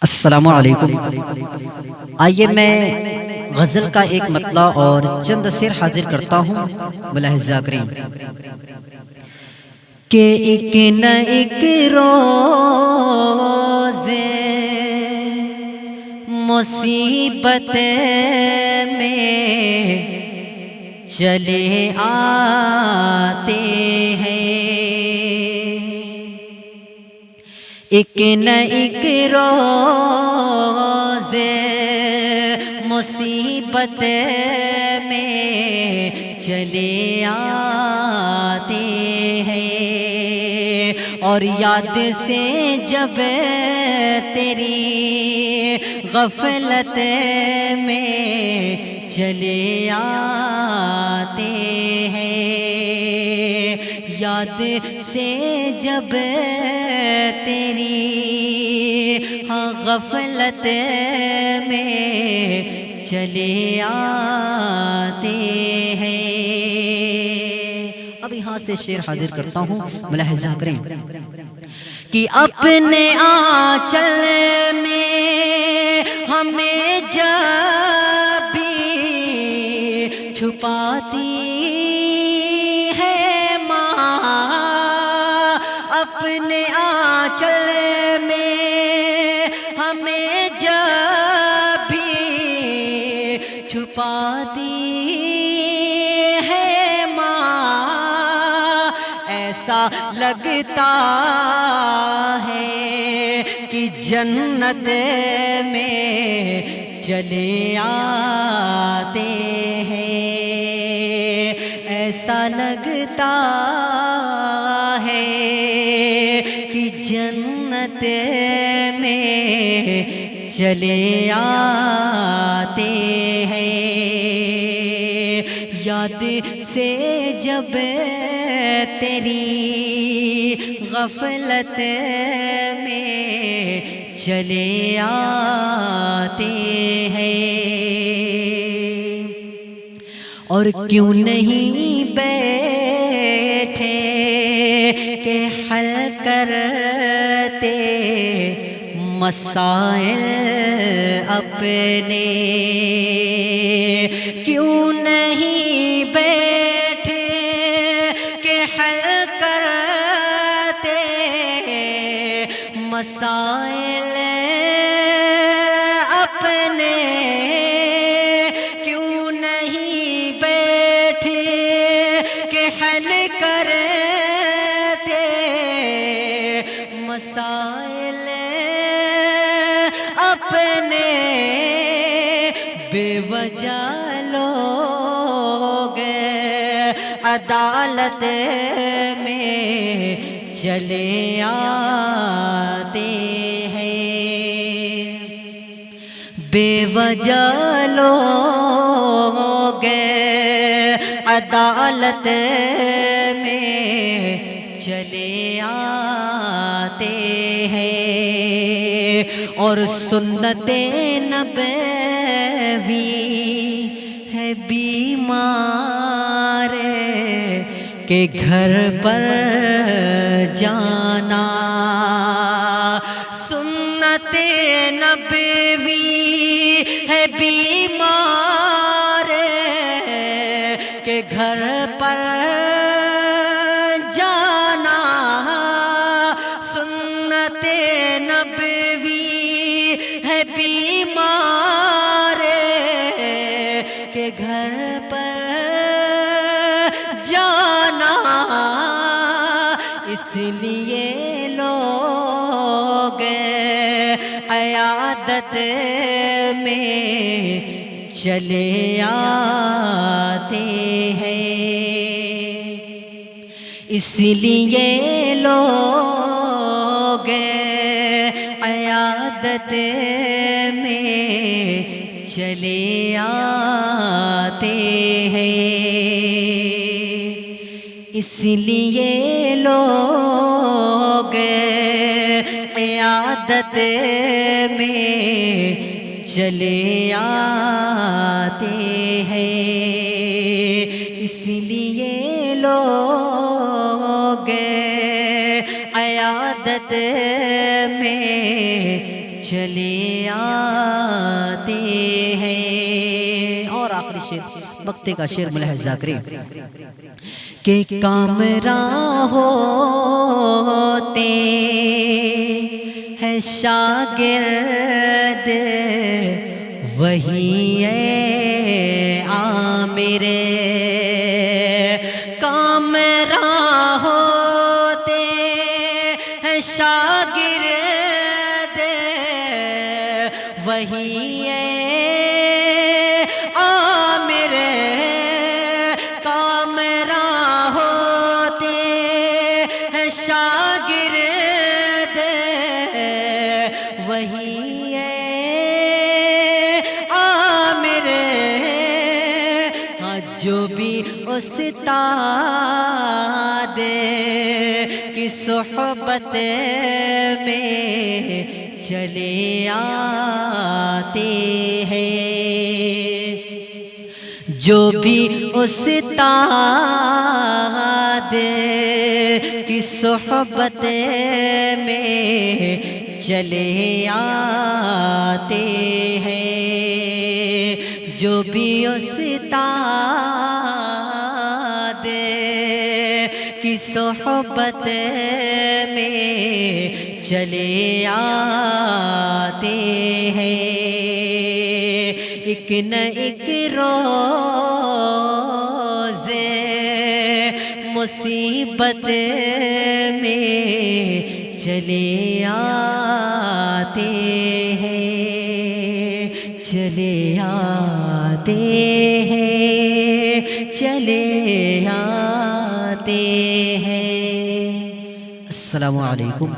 السلام علیکم۔ آئیے میں غزل کا ایک مطلع اور چند اثر حاضر کرتا ہوں ملاحظہ کریں کہ ایک نہ ایک روز مصیبت میں چلے آتے ہیں، ایک نہ ایک روز مصیبت میں چلے آتے ہیں، اور یاد سے جب تیری غفلت میں چلے آتے ہیں، یاد سے جب تیری غفلت میں چلے آتے ہیں۔ اب یہاں سے شعر حاضر کرتا ہوں، ملاحظہ کریں کہ اپنے آنچل میں ہمیں جب بھی چھپاتی ہے ماں، اپنے آنچل میں ہمیں جب بھی چھپاتی ہے ماں، ایسا لگتا ہے کہ جنت میں چلے آتے ہیں، ایسا لگتا ہے کہ جنت میں چلے آتے ہیں، یاد سے جب تیری غفلت میں چلے آتے ہیں، اور کیوں نہیں بیٹھے کہ حل کرتے مسائل اپنے، کیوں نہیں بیٹھے کہ حل کرتے مسائل اپنے، کیوں نہیں بیٹھے کہ حل کرتے مسائل اپنے، بے وجہ لوگ عدالت میں چلے آتے ہیں، بے وجہ لوگ عدالت میں چلے آتے ہیں، اور سنت نبوی ہے بیمار کہ گھر پر جانا، سنت نبوی ہے بیمار کہ گھر پر جانا، سنت نبوی ہے بیمار کہ گھر پر جانا، اس لیے لوگ عیادت میں چلے آتے ہیں، اس لیے لوگ عیادت میں چلے آتے ہیں، اس لیے لوگ عیادت میں چلے آتے ہیں، اس لیے لوگ عیادت میں چلے آتے ہیں۔ اور آخری شعر وقت کا شعر ملاحظہ کریں کہ کامراں ہوتے ہیں شاگرد وہی عامر، کامراں ہوتے ہیں شاگرد وہی عامر، کامراں ہوتے ہیں شاگرد وہی جو بھی استاد کی صحبت میں چلے آتے ہیں، جو بھی استاد کی صحبت میں چلے آتے ہیں، جو بھی استاد کی صحبت میں چلے آتے ہیں، ایک نہ ایک روز مصیبت میں چلے آتے ہیں، چلے آتے ہیں، چلے آتے ہیں۔ السلام علیکم۔